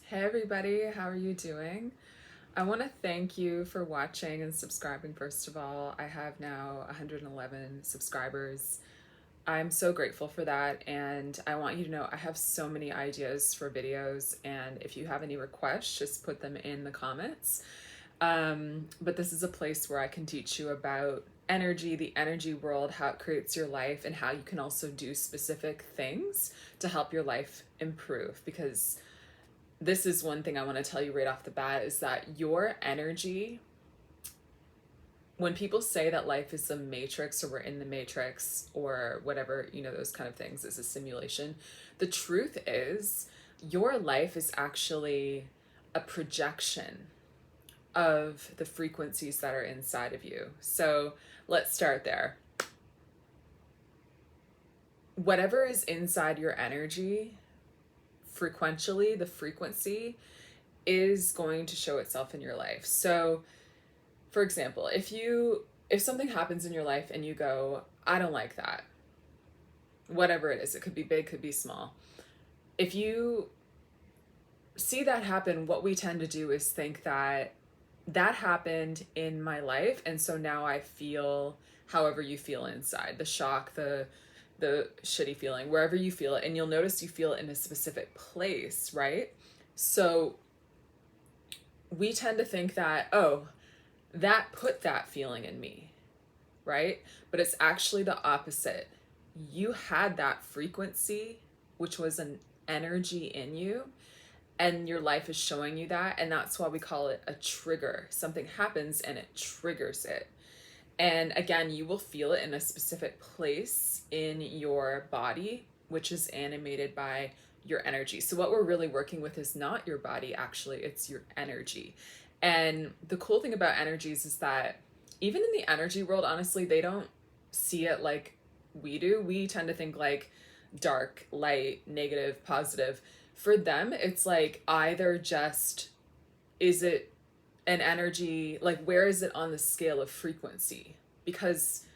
Hey everybody, how are you doing? I want to thank you for watching and subscribing. First of all, I have now 111 subscribers. I'm so grateful for that, and I want you to know I have so many ideas for videos, and if you have any requests, just put them in the comments. But this is a place where I can teach you about energy, the energy world, how it creates your life, and how you can also do specific things to help your life improve. Because this is one thing I want to tell you right off the bat is that your energy, when people say that life is a matrix or we're in the matrix or whatever, those kind of things is a simulation, the truth is your life is actually a projection of the frequencies that are inside of you. So let's start there. Whatever is inside your energy, frequentially, the frequency is going to show itself in your life. So, for example, if something happens in your life and you go, I don't like that, whatever it is, it could be big, could be small. If you see that happen, what we tend to do is think that that happened in my life, and so now I feel however you feel inside, the shock, the shitty feeling, wherever you feel it, and you'll notice you feel it in a specific place, right? So we tend to think that, oh, that put that feeling in me, right? But it's actually the opposite. You had that frequency, which was an energy in you, and your life is showing you that. And that's why we call it a trigger. Something happens and it triggers it. And again, you will feel it in a specific place in your body, which is animated by your energy. So what we're really working with is not your body, actually, it's your energy. And the cool thing about energies is that even in the energy world, honestly, they don't see it like we do. We tend to think like dark, light, negative, positive. For them, it's like either just, is it an energy, like where is it on the scale of frequency? Because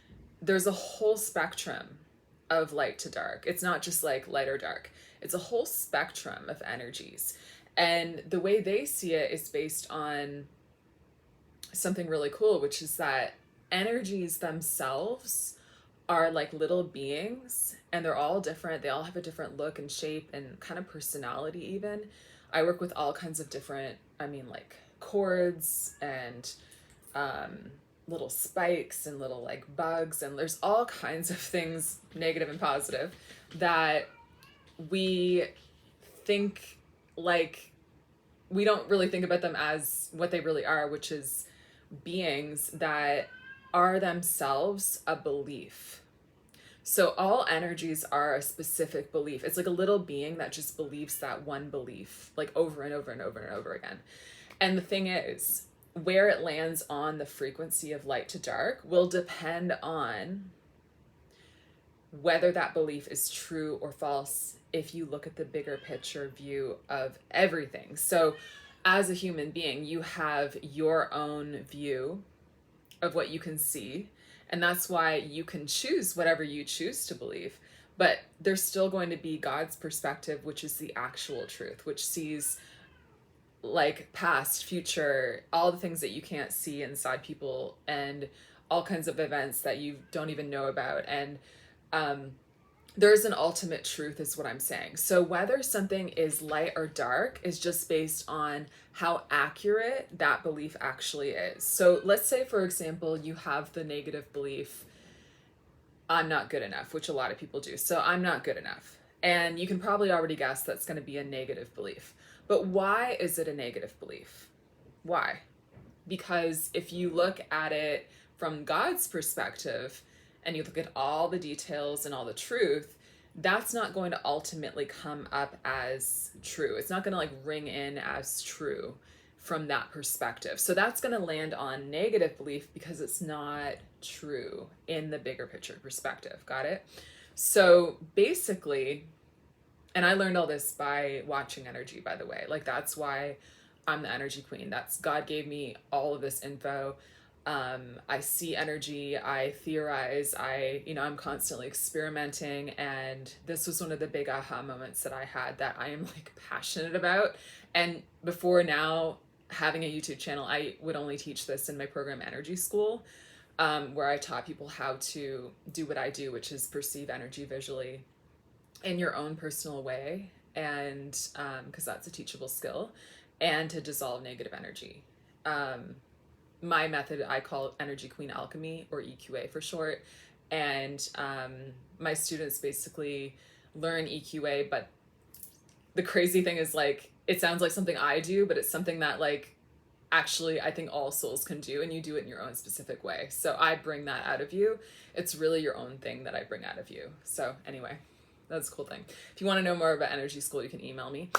there's a whole spectrum of light to dark. It's not just like light or dark. It's a whole spectrum of energies. And the way they see it is based on something really cool, which is that energies themselves are like little beings, and they're all different. They all have a different look and shape and kind of personality even. I work with all kinds of different, like cords and little spikes and little like bugs, and there's all kinds of things, negative and positive, that we think like, we don't really think about them as what they really are, which is beings that are themselves a belief. So all energies are a specific belief. It's like a little being that just believes that one belief like over and over and over and over again. And the thing is, where it lands on the frequency of light to dark will depend on whether that belief is true or false if you look at the bigger picture view of everything. So as a human being, you have your own view of what you can see, and that's why you can choose whatever you choose to believe. But there's still going to be God's perspective, which is the actual truth, which sees like past, future, all the things that you can't see inside people, and all kinds of events that you don't even know about. And there's an ultimate truth is what I'm saying. So whether something is light or dark is just based on how accurate that belief actually is. So let's say, for example, you have the negative belief, I'm not good enough, which a lot of people do. So I'm not good enough. And you can probably already guess that's going to be a negative belief. But why is it a negative belief? Why? Because if you look at it from God's perspective and you look at all the details and all the truth, that's not going to ultimately come up as true. It's not going to like ring in as true from that perspective. So that's going to land on negative belief because it's not true in the bigger picture perspective. Got it? So basically, and I learned all this by watching energy, by the way. Like, that's why I'm the energy queen. That's, God gave me all of this info. I see energy, I theorize, I'm constantly experimenting. And this was one of the big aha moments that I had that I am like passionate about. And before now, having a YouTube channel, I would only teach this in my program Energy School, where I taught people how to do what I do, which is perceive energy visually in your own personal way. And because that's a teachable skill, and to dissolve negative energy. My method, I call Energy Queen Alchemy, or EQA for short. And my students basically learn EQA, but the crazy thing is, like, it sounds like something I do, but it's something that, like, actually I think all souls can do, and you do it in your own specific way. So I bring that out of you. It's really your own thing that I bring out of you. So anyway, that's a cool thing. If you want to know more about Energy School, you can email me.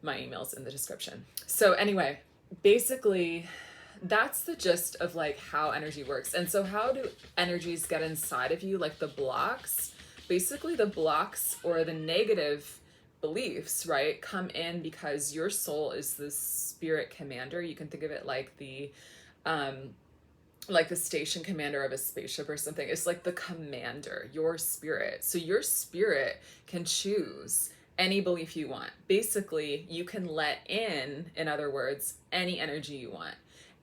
My email's in the description. So anyway, basically that's the gist of like how energy works. And so how do energies get inside of you? Like the blocks, basically the blocks or the negative beliefs, right, come in because your soul is the spirit commander. You can think of it like the station commander of a spaceship or something. It's like the commander, your spirit. So your spirit can choose any belief you want. Basically, you can let in other words, any energy you want.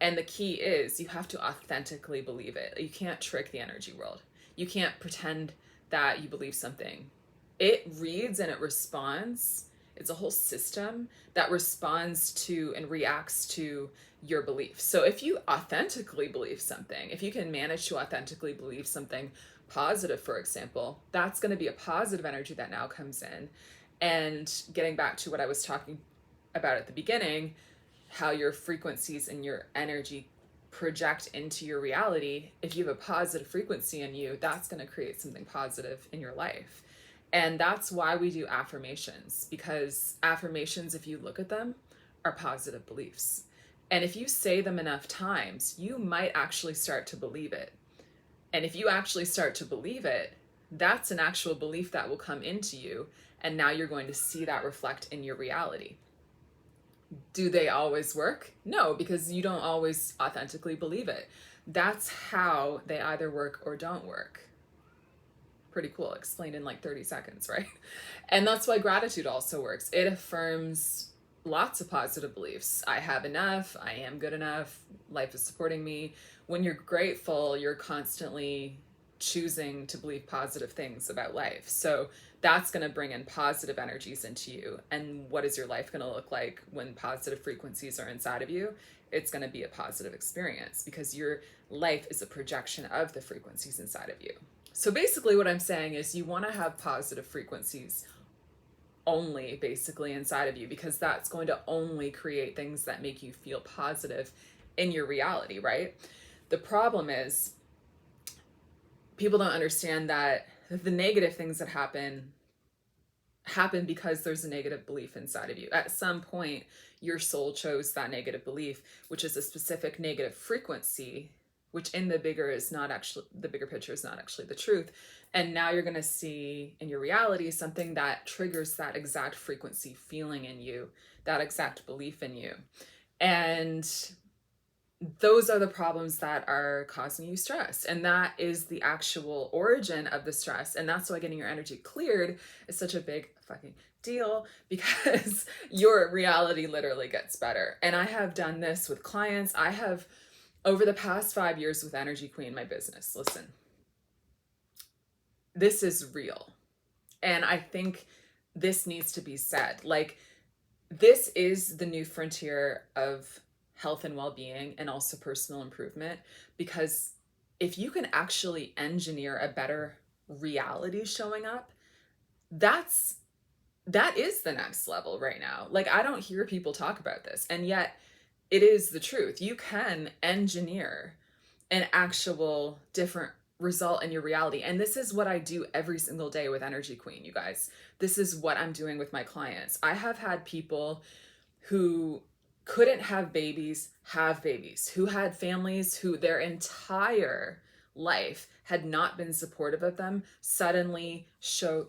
And the key is you have to authentically believe it. You can't trick the energy world. You can't pretend that you believe something. It reads and it responds. It's a whole system that responds to and reacts to your beliefs. So if you authentically believe something, if you can manage to authentically believe something positive, for example, that's going to be a positive energy that now comes in. And getting back to what I was talking about at the beginning, how your frequencies and your energy project into your reality, if you have a positive frequency in you, that's going to create something positive in your life. And that's why we do affirmations, because affirmations, if you look at them, are positive beliefs. And if you say them enough times, you might actually start to believe it. And if you actually start to believe it, that's an actual belief that will come into you. And now you're going to see that reflect in your reality. Do they always work? No, because you don't always authentically believe it. That's how they either work or don't work. Pretty cool, explained in like 30 seconds, right? And that's why gratitude also works. It affirms lots of positive beliefs. I have enough, I am good enough, life is supporting me. When you're grateful, you're constantly choosing to believe positive things about life. So that's going to bring in positive energies into you. And what is your life going to look like when positive frequencies are inside of you? It's going to be a positive experience because your life is a projection of the frequencies inside of you. So basically what I'm saying is you want to have positive frequencies only basically inside of you, because that's going to only create things that make you feel positive in your reality, right? The problem is people don't understand that the negative things that happen because there's a negative belief inside of you. At some point, your soul chose that negative belief, which is a specific negative frequency, which in the bigger picture is not actually the truth. And now you're going to see in your reality something that triggers that exact frequency feeling in you, that exact belief in you. And those are the problems that are causing you stress. And that is the actual origin of the stress. And that's why getting your energy cleared is such a big fucking deal, because your reality literally gets better. And I have done this with clients. I have, over the past 5 years with Energy Queen, my business, listen, this is real. And I think this needs to be said. Like, this is the new frontier of health and well-being and also personal improvement, because if you can actually engineer a better reality showing up, that is the next level right now. Like, I don't hear people talk about this, and yet it is the truth. You can engineer an actual different result in your reality. And this is what I do every single day with Energy Queen, you guys. This is what I'm doing with my clients. I have had people who couldn't have babies, who had families who their entire life had not been supportive of them, suddenly show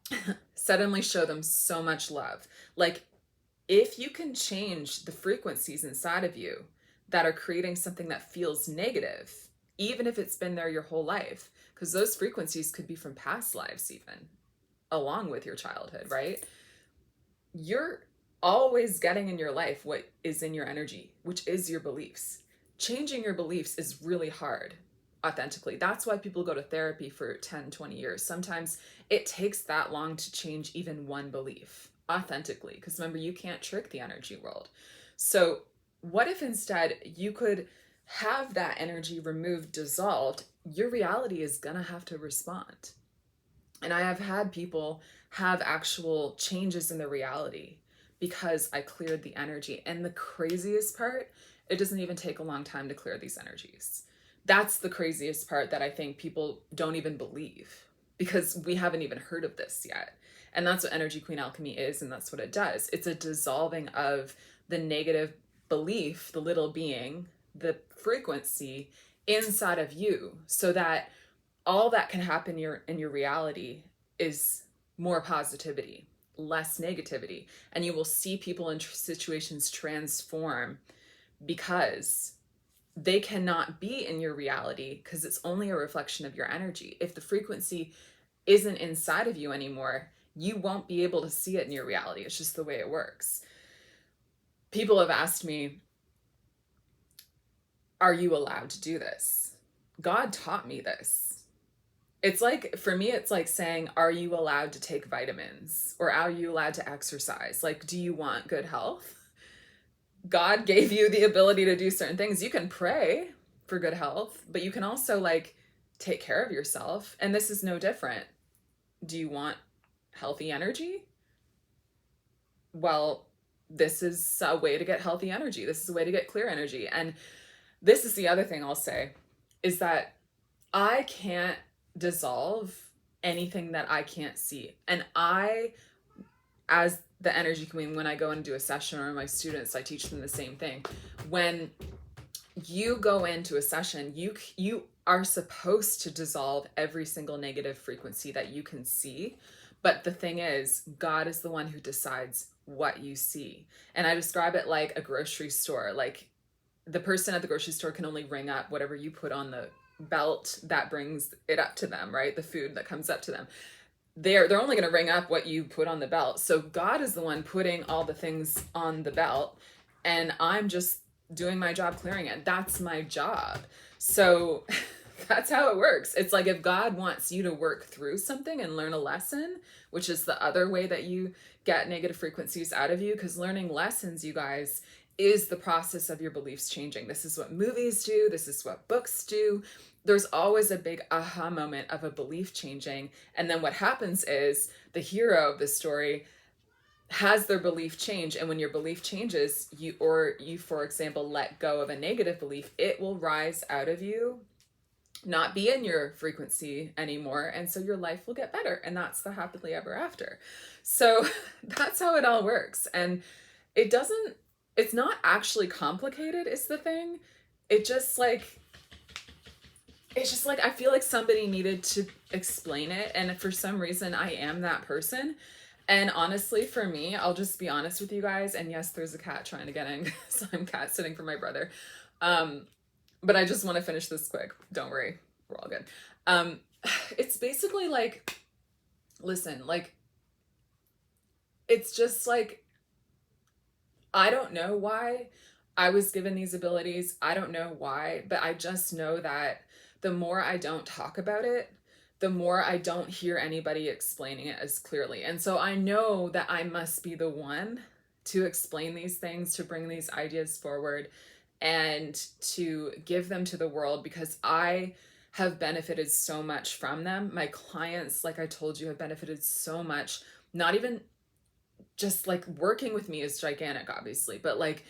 them so much love. Like, if you can change the frequencies inside of you, that are creating something that feels negative, even if it's been there your whole life, because those frequencies could be from past lives, even along with your childhood, right? You're always getting in your life what is in your energy, which is your beliefs. Changing your beliefs is really hard authentically. That's why people go to therapy for 10, 20 years. Sometimes it takes that long to change even one belief authentically, because remember, you can't trick the energy world. So, what if instead you could have that energy removed, dissolved? Your reality is gonna have to respond. And I have had people have actual changes in their reality because I cleared the energy. And the craziest part, it doesn't even take a long time to clear these energies. That's the craziest part that I think people don't even believe, because we haven't even heard of this yet. And that's what Energy Queen Alchemy is, and that's what it does. It's a dissolving of the negative belief, the little being, the frequency inside of you, so that all that can happen in your reality is more positivity, less negativity, and you will see people in situations transform because they cannot be in your reality, because it's only a reflection of your energy. If the frequency isn't inside of you anymore, you won't be able to see it in your reality. It's just the way it works. People have asked me, are you allowed to do this? God taught me this. It's like, for me, it's like saying, are you allowed to take vitamins? Or are you allowed to exercise? Like, do you want good health? God gave you the ability to do certain things. You can pray for good health, but you can also like take care of yourself. And this is no different. Do you want healthy energy? Well, this is a way to get healthy energy. This is a way to get clear energy. And this is the other thing I'll say, is that I can't dissolve anything that I can't see. And I, as the energy queen, when I go and do a session, or my students, I teach them the same thing. When you go into a session, you are supposed to dissolve every single negative frequency that you can see. But the thing is, God is the one who decides what you see. And I describe it like a grocery store. Like, the person at the grocery store can only ring up whatever you put on the belt that brings it up to them, right? The food that comes up to them. They're only going to ring up what you put on the belt. So God is the one putting all the things on the belt, and I'm just doing my job clearing it. That's my job. So that's how it works. It's like, if God wants you to work through something and learn a lesson, which is the other way that you get negative frequencies out of you, because learning lessons, you guys, is the process of your beliefs changing. This is what movies do. This is what books do. There's always a big aha moment of a belief changing. And then what happens is the hero of the story has their belief change. And when your belief changes, you, for example, let go of a negative belief, it will rise out of you, not be in your frequency anymore. And so your life will get better. And that's the happily ever after. So that's how it all works. And it's not actually complicated, is the thing. It's just like, I feel like somebody needed to explain it. And for some reason, I am that person. And honestly, for me, I'll just be honest with you guys. And yes, there's a cat trying to get in, so I'm cat sitting for my brother. But I just want to finish this quick. Don't worry, we're all good. It's basically like, listen, like, it's just like, I don't know why I was given these abilities. I don't know why, but I just know that the more I don't talk about it, the more I don't hear anybody explaining it as clearly. And so I know that I must be the one to explain these things, to bring these ideas forward, and to give them to the world, because I have benefited so much from them. My clients, like I told you, have benefited so much. Not even just like working with me is gigantic, obviously, but like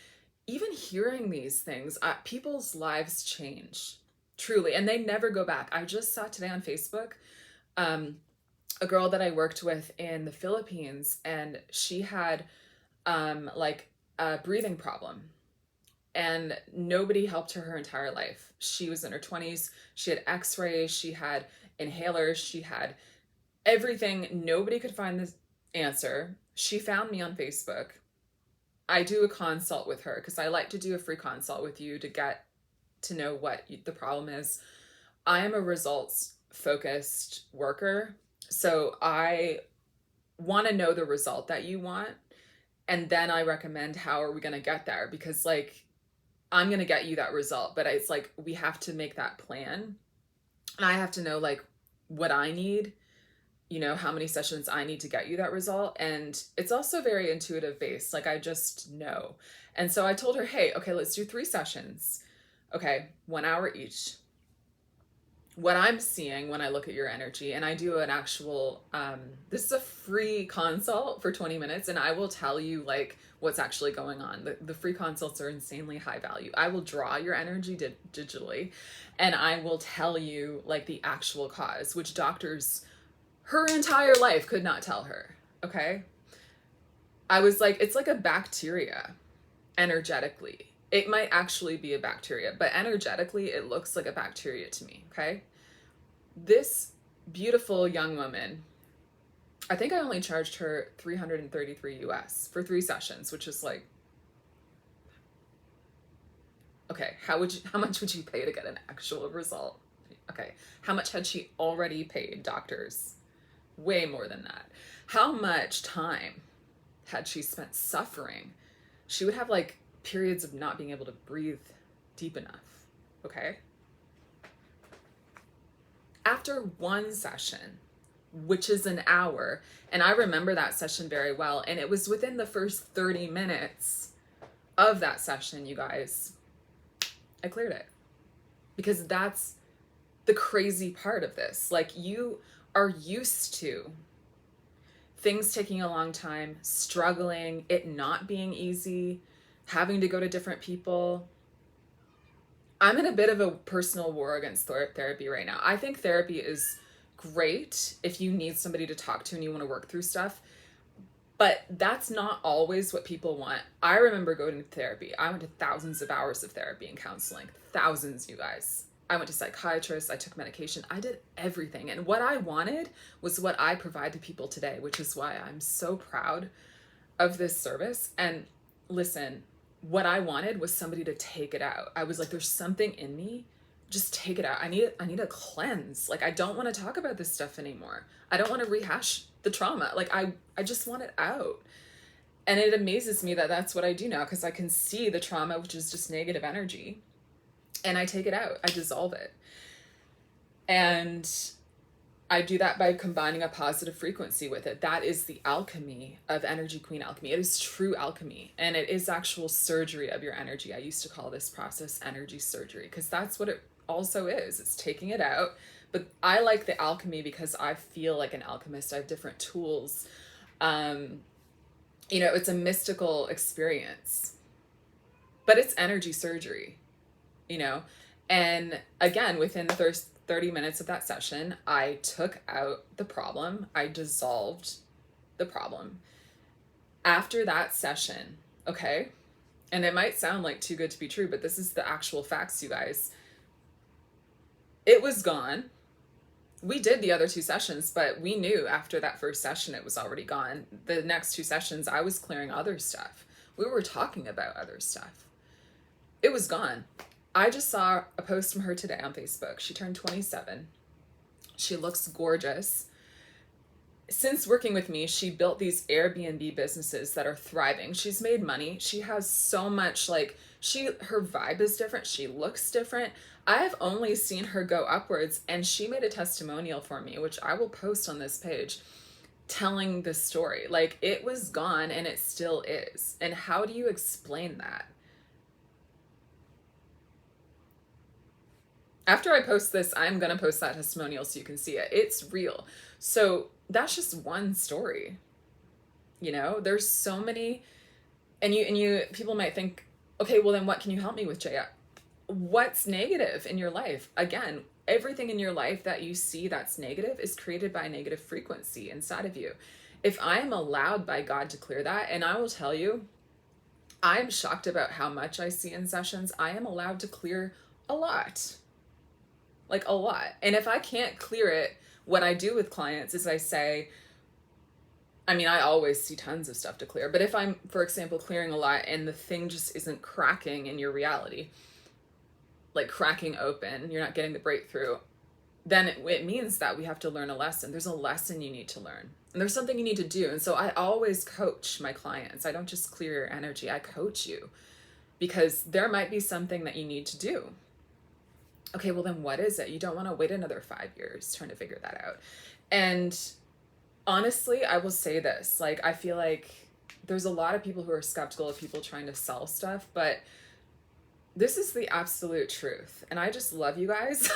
even hearing these things, people's lives change truly, and they never go back. I just saw today on Facebook a girl that I worked with in the Philippines, and she had like a breathing problem, and nobody helped her entire life. She was in her 20s. She had x-rays, she had inhalers, she had everything. Nobody could find the answer. She found me on Facebook, I do a consult with her because I like to do a free consult with you to get to know what the problem is. I am a results focused worker. So I want to know the result that you want. And then I recommend how are we going to get there? Because like, I'm going to get you that result, but it's like, we have to make that plan. And I have to know like what I need, you know, how many sessions I need to get you that result. And it's also very intuitive based. Like I just know. And so I told her, hey, okay, let's do 3 sessions. Okay, 1 hour each. What I'm seeing when I look at your energy, and I do an actual, this is a free consult for 20 minutes, and I will tell you like what's actually going on. The free consults are insanely high value. I will draw your energy digitally, and I will tell you like the actual cause, which doctors her entire life could not tell her. Okay. I was like, it's like a bacteria energetically. It might actually be a bacteria, but energetically, it looks like a bacteria to me. Okay. This beautiful young woman, I think I only charged her 333 US for 3 sessions, which is like, okay, how much would you pay to get an actual result? Okay. How much had she already paid doctors? Way more than that. How much time had she spent suffering? She would have like periods of not being able to breathe deep enough. Okay. After 1 session, which is an hour, and I remember that session very well, and it was within the first 30 minutes of that session, you guys, I cleared it. Because that's the crazy part of this. Like, you are used to things taking a long time, struggling, it not being easy, having to go to different people. I'm in a bit of a personal war against therapy right now. I think therapy is great if you need somebody to talk to and you want to work through stuff, but that's not always what people want. I remember going to therapy. I went to thousands of hours of therapy and counseling. Thousands, you guys. I went to psychiatrists, I took medication, I did everything. And what I wanted was what I provide to people today, which is why I'm so proud of this service. And listen, what I wanted was somebody to take it out. I was like, there's something in me, just take it out. I need a cleanse. Like, I don't want to talk about this stuff anymore. I don't want to rehash the trauma. Like, I just want it out. And it amazes me that that's what I do now, because I can see the trauma, which is just negative energy, and I take it out. I dissolve it. And I do that by combining a positive frequency with it. That is the alchemy of Energy Queen alchemy. It is true alchemy, and it is actual surgery of your energy. I used to call this process energy surgery, because that's what it also is. It's taking it out. But I like the alchemy because I feel like an alchemist. I have different tools. You know, it's a mystical experience, but it's energy surgery, you know? And again, within the first 30 minutes of that session, I took out the problem. I dissolved the problem. After that session, okay, and it might sound like too good to be true, but this is the actual facts, you guys. It was gone. We did the other 2 sessions, but we knew after that first session it was already gone. The next 2 sessions, I was clearing other stuff. We were talking about other stuff. It was gone. I just saw a post from her today on Facebook. She turned 27. She looks gorgeous. Since working with me, she built these Airbnb businesses that are thriving. She's made money. She has so much, like, her vibe is different. She looks different. I've only seen her go upwards, and she made a testimonial for me, which I will post on this page, telling the story. Like, it was gone and it still is. And how do you explain that? After I post this, I'm going to post that testimonial so you can see it. It's real. So that's just one story. You know, there's so many, and people might think, okay, well then what can you help me with, Jaya? What's negative in your life? Again, everything in your life that you see that's negative is created by a negative frequency inside of you. If I am allowed by God to clear that, and I will tell you, I'm shocked about how much I see in sessions. I am allowed to clear a lot. Like a lot. And if I can't clear it, what I do with clients is I say, I mean, I always see tons of stuff to clear, but if I'm, for example, clearing a lot and the thing just isn't cracking in your reality, like cracking open, you're not getting the breakthrough, then it means that we have to learn a lesson. There's a lesson you need to learn. And there's something you need to do. And so I always coach my clients. I don't just clear your energy, I coach you because there might be something that you need to do. Okay, well, then what is it? You don't want to wait another 5 years trying to figure that out. And honestly, I will say this, like, I feel like there's a lot of people who are skeptical of people trying to sell stuff, but this is the absolute truth. And I just love you guys.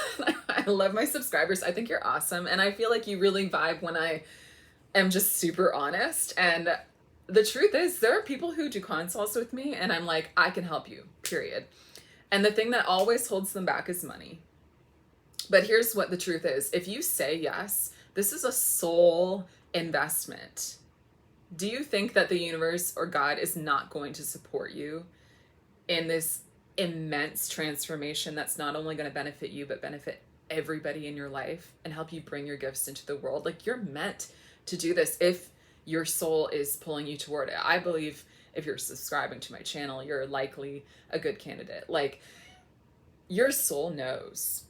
I love my subscribers. I think you're awesome. And I feel like you really vibe when I am just super honest. And the truth is, there are people who do consults with me and I'm like, I can help you, period. And the thing that always holds them back is money. But here's what the truth is. If you say yes, this is a soul investment. Do you think that the universe or God is not going to support you in this immense transformation that's not only going to benefit you, but benefit everybody in your life and help you bring your gifts into the world? Like, you're meant to do this if your soul is pulling you toward it. I believe if you're subscribing to my channel, you're likely a good candidate. Like, your soul knows.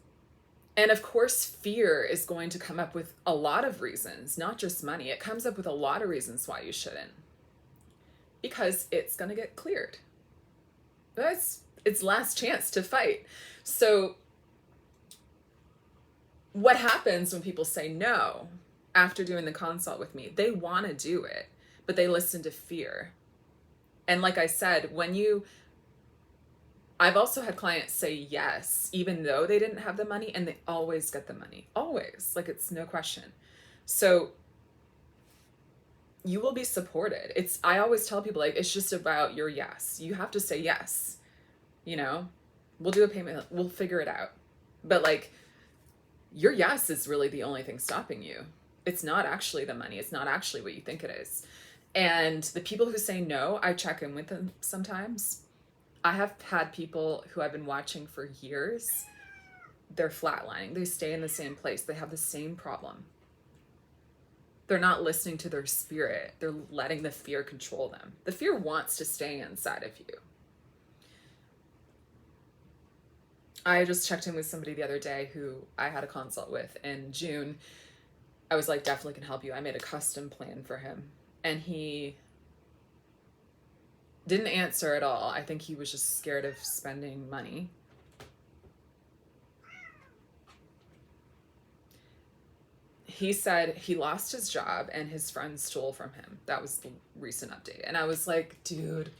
And of course, fear is going to come up with a lot of reasons, not just money. It comes up with a lot of reasons why you shouldn't, because it's going to get cleared. That's its last chance to fight. So what happens when people say no after doing the consult with me? They want to do it, but they listen to fear. And like I said, I've also had clients say yes, even though they didn't have the money, and they always get the money. Always. Like, it's no question. So you will be supported. I always tell people, like, it's just about your yes. You have to say yes. You know, we'll do a payment. We'll figure it out. But like, your yes is really the only thing stopping you. It's not actually the money. It's not actually what you think it is. And the people who say no, I check in with them sometimes. I have had people who I've been watching for years. They're flatlining. They stay in the same place. They have the same problem. They're not listening to their spirit. They're letting the fear control them. The fear wants to stay inside of you. I just checked in with somebody the other day who I had a consult with in June. I was like, definitely can help you. I made a custom plan for him. And he didn't answer at all. I think he was just scared of spending money. He said he lost his job and his friend stole from him. That was the recent update. And I was like, dude,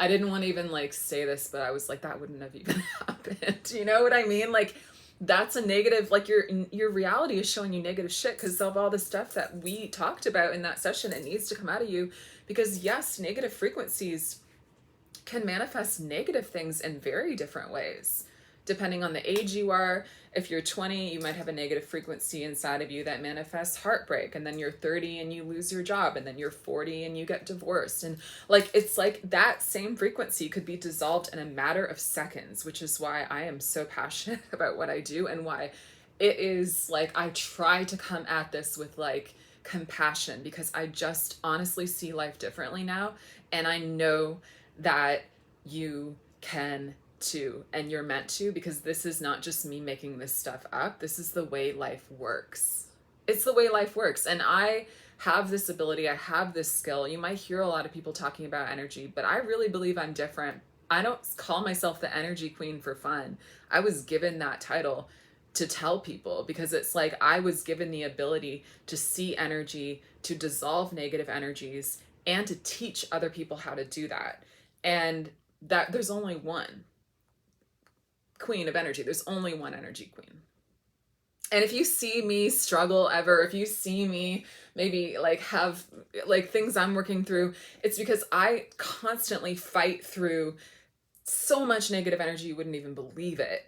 I didn't want to even like say this, but I was like, that wouldn't have even happened. You know what I mean? Like, that's a negative, like your reality is showing you negative shit because of all the stuff that we talked about in that session. It needs to come out of you because yes, negative frequencies can manifest negative things in very different ways. Depending on the age you are, if you're 20, you might have a negative frequency inside of you that manifests heartbreak. And then you're 30 and you lose your job. And then you're 40 and you get divorced. And like, it's like that same frequency could be dissolved in a matter of seconds, which is why I am so passionate about what I do and why it is like, I try to come at this with like compassion because I just honestly see life differently now. And I know that you can too, and you're meant to, because this is not just me making this stuff up. This is the way life works. It's the way life works. And I have this ability, I have this skill. You might hear a lot of people talking about energy, but I really believe I'm different. I don't call myself the energy queen for fun. I was given that title to tell people because it's like I was given the ability to see energy, to dissolve negative energies, and to teach other people how to do that. And that there's only one queen of energy. There's only one energy queen. And if you see me struggle ever, if you see me maybe like have like things I'm working through, it's because I constantly fight through so much negative energy you wouldn't even believe it.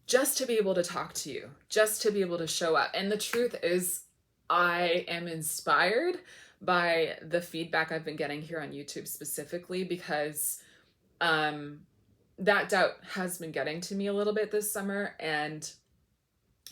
Just to be able to talk to you, just to be able to show up. And the truth is, I am inspired by the feedback I've been getting here on YouTube specifically because that doubt has been getting to me a little bit this summer, and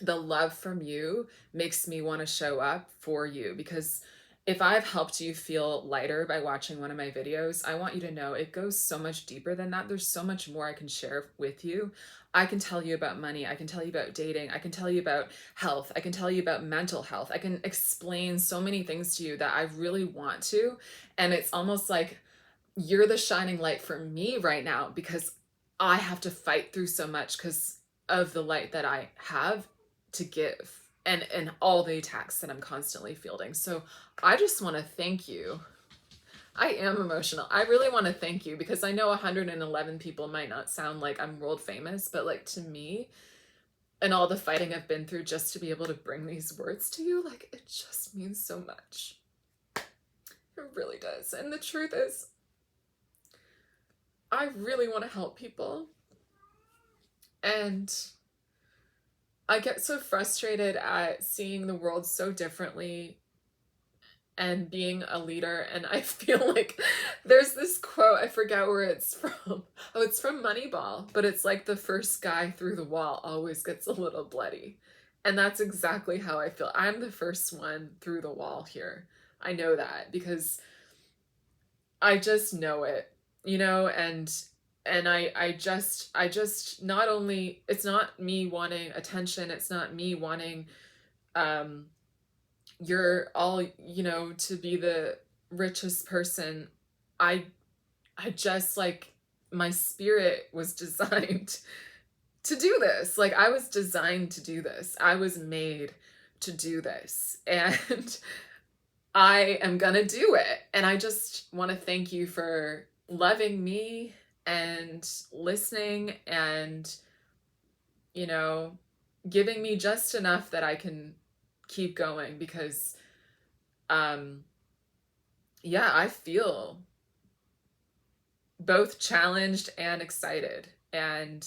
the love from you makes me want to show up for you because if I've helped you feel lighter by watching one of my videos, I want you to know it goes so much deeper than that. There's so much more I can share with you. I can tell you about money. I can tell you about dating. I can tell you about health. I can tell you about mental health. I can explain so many things to you that I really want to. And it's almost like you're the shining light for me right now because I have to fight through so much because of the light that I have to give and all the attacks that I'm constantly fielding. So I just want to thank you. I am emotional. I really want to thank you because I know 111 people might not sound like I'm world famous, but like to me and all the fighting I've been through just to be able to bring these words to you, like it just means so much. It really does. And the truth is, I really want to help people. And I get so frustrated at seeing the world so differently and being a leader. And I feel like there's this quote, I forget where it's from. Oh, it's from Moneyball, but it's like the first guy through the wall always gets a little bloody. And that's exactly how I feel. I'm the first one through the wall here. I know that because I just know it, you know, and I just not only it's not me wanting attention, it's not me wanting um you're all, you know, to be the richest person. I I just like my spirit was designed to do this. Like I was designed to do this. I was made to do this. And I am gonna do it. And I just want to thank you for loving me and listening and, you know, giving me just enough that I can keep going because, um, yeah, I feel both challenged and excited. And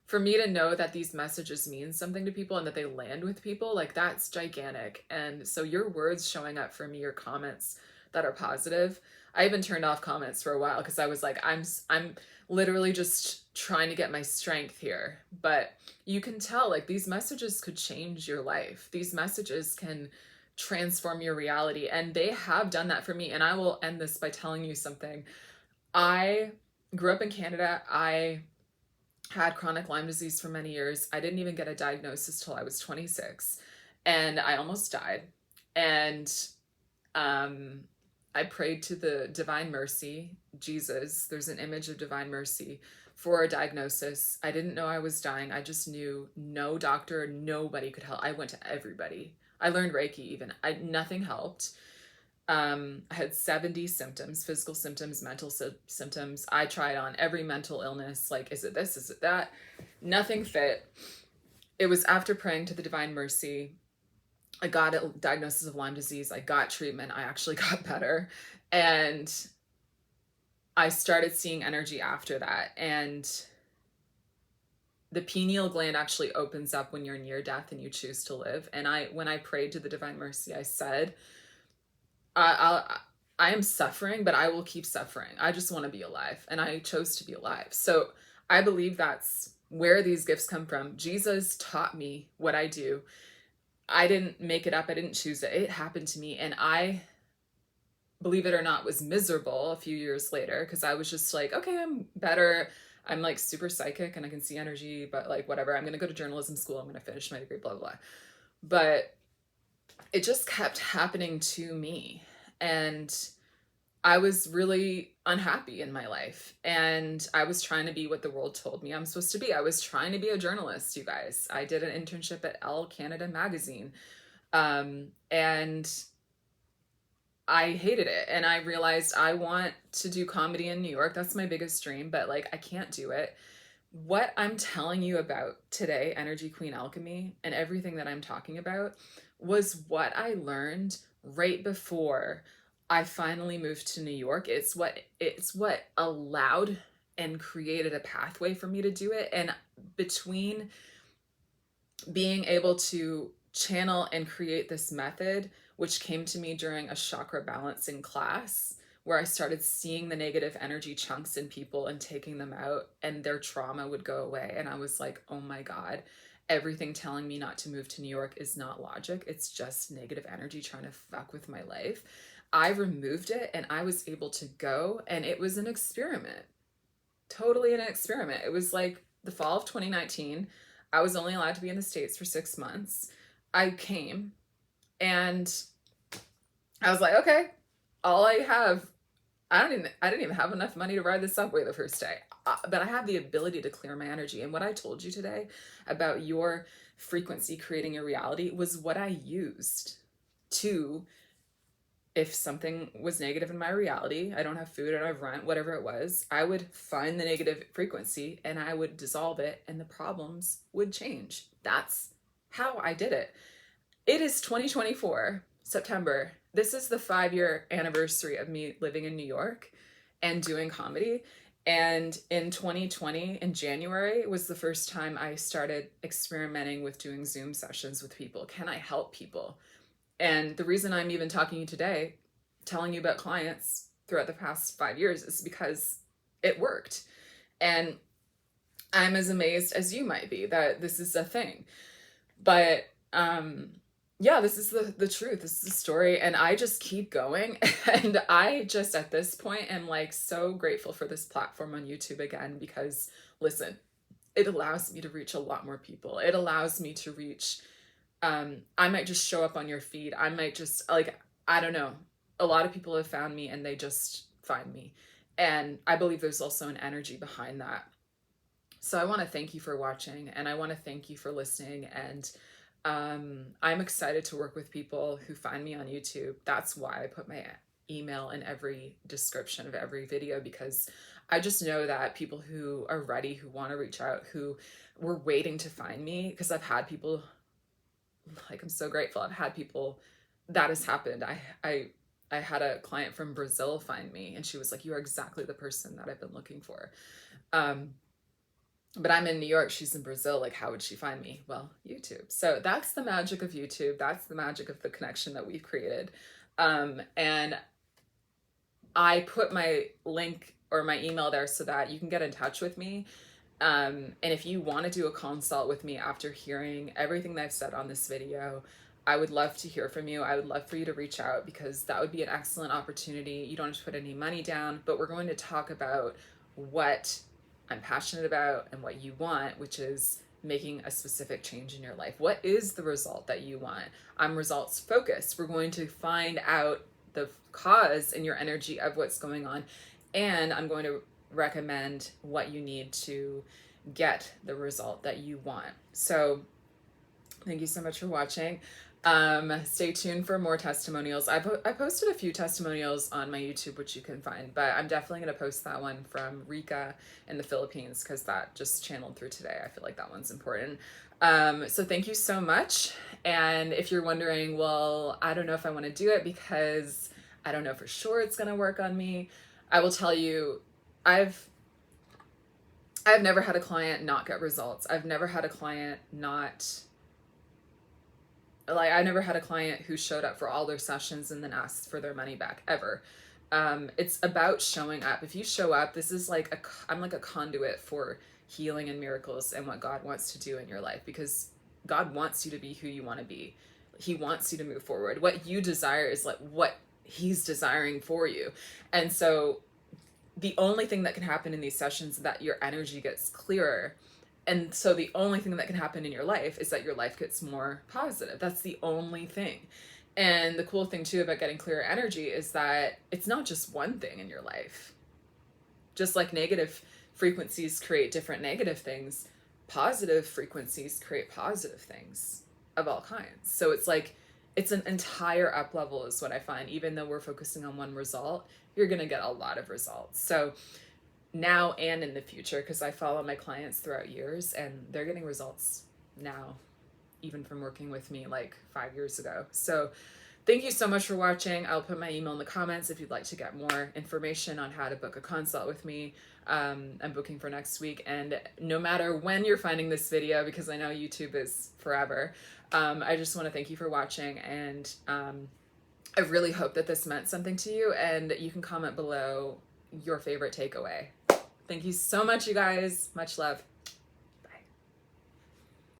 for me to know that these messages mean something to people and that they land with people, like that's gigantic. And so your words showing up for me, your comments that are positive. I even turned off comments for a while because I was like, I'm literally just trying to get my strength here. But you can tell like these messages could change your life. These messages can transform your reality. And they have done that for me. And I will end this by telling you something. I grew up in Canada. I had chronic Lyme disease for many years. I didn't even get a diagnosis till I was 26 and I almost died. And um, I prayed to the Divine Mercy, Jesus. There's an image of Divine Mercy for a diagnosis. I didn't know I was dying. I just knew no doctor, nobody could help. I went to everybody. I learned Reiki even. Nothing helped. I had 70 symptoms, physical symptoms, mental symptoms. I tried on every mental illness. Like, is it this? Is it that? Nothing fit. It was after praying to the Divine Mercy. I got a diagnosis of Lyme disease. I got treatment. I actually got better. And I started seeing energy after that. And the pineal gland actually opens up when you're near death and you choose to live. And when I prayed to the Divine Mercy, I said, I am suffering, but I will keep suffering. I just want to be alive. And I chose to be alive. So I believe that's where these gifts come from. Jesus taught me what I do. I didn't make it up. I didn't choose it. It happened to me. And I, believe it or not, was miserable a few years later because I was just like, okay, I'm better. I'm like super psychic and I can see energy, but like whatever. I'm going to go to journalism school. I'm going to finish my degree, blah, blah, blah. But it just kept happening to me. And I was really unhappy in my life. And I was trying to be what the world told me I'm supposed to be. I was trying to be a journalist, you guys. I did an internship at Elle Canada magazine. And I hated it. And I realized I want to do comedy in New York. That's my biggest dream, but like I can't do it. What I'm telling you about today, Energy Queen Alchemy, and everything that I'm talking about was what I learned right before I finally moved to New York. It's what allowed and created a pathway for me to do it. And between being able to channel and create this method, which came to me during a chakra balancing class, where I started seeing the negative energy chunks in people and taking them out, and their trauma would go away. And I was like, oh my God. everything telling me not to move to New York is not logic. It's just negative energy trying to fuck with my life. I removed it and I was able to go, and it was an experiment. Totally an experiment. It was like the fall of 2019. I was only allowed to be in the States for 6 months. I came and I was like, okay, all I have, I didn't even have enough money to ride the subway the first day. But I have the ability to clear my energy. And what I told you today about your frequency creating your reality was what I used to, if something was negative in my reality, I don't have food, I don't have rent, whatever it was, I would find the negative frequency and I would dissolve it and the problems would change. That's how I did it. It is 2024, September. This is the 5-year anniversary of me living in New York and doing comedy. And in 2020, in January, was the first time I started experimenting with doing Zoom sessions with people. Can I help people? And the reason I'm even talking to you today, telling you about clients throughout the past 5 years, is because it worked. And I'm as amazed as you might be that this is a thing. But yeah, this is the truth. This is the story. And I just keep going. And I just, at this point, am like so grateful for this platform on YouTube again, because listen, it allows me to reach a lot more people. It allows me to reach, I might just show up on your feed. I might just, like, I don't know. A lot of people have found me and they just find me. And I believe there's also an energy behind that. So I want to thank you for watching, and I want to thank you for listening. And I'm excited to work with people who find me on YouTube. That's why I put my email in every description of every video, because I just know that people who are ready, who want to reach out, who were waiting to find me, because I've had people, like, I'm so grateful. I've had people that has happened. I had a client from Brazil find me, and she was like, "You are exactly the person that I've been looking for." But I'm in New York, she's in Brazil. Like, how would she find me? Well, YouTube. So that's the magic of YouTube. That's the magic of the connection that we've created. And I put my link or my email there so that you can get in touch with me. And if you want to do a consult with me after hearing everything that I've said on this video, I would love to hear from you. I would love for you to reach out, because that would be an excellent opportunity. You don't have to put any money down, but we're going to talk about what I'm passionate about and what you want, which is making a specific change in your life. What is the result that you want? I'm results focused. We're going to find out the cause in your energy of what's going on, and I'm going to recommend what you need to get the result that you want. So thank you so much for watching. Stay tuned for more testimonials. I posted a few testimonials on my YouTube, which you can find, but I'm definitely going to post that one from Rika in the Philippines, because that just channeled through today. I feel like that one's important. So thank you so much. And if you're wondering, well, I don't know if I want to do it because I don't know for sure it's going to work on me, I will tell you, I've never had a client not get results. I've never had a client I never had a client who showed up for all their sessions and then asked for their money back, ever. It's about showing up. If you show up, this is like I'm like a conduit for healing and miracles and what God wants to do in your life, because God wants you to be who you want to be. He wants you to move forward. What you desire is like what he's desiring for you. And so the only thing that can happen in these sessions is that your energy gets clearer. And so the only thing that can happen in your life is that your life gets more positive. That's the only thing. And the cool thing too about getting clearer energy is that it's not just one thing in your life. Just like negative frequencies create different negative things, positive frequencies create positive things of all kinds. So it's like, it's an entire up level is what I find. Even though we're focusing on one result, you're going to get a lot of results. So now and in the future, because I follow my clients throughout years and they're getting results now, even from working with me like 5 years ago. So thank you so much for watching. I'll put my email in the comments if you'd like to get more information on how to book a consult with me. I'm booking for next week, and no matter when you're finding this video, because I know YouTube is forever, I just want to thank you for watching, and I really hope that this meant something to you, and you can comment below your favorite takeaway. Thank you so much, you guys. Much love.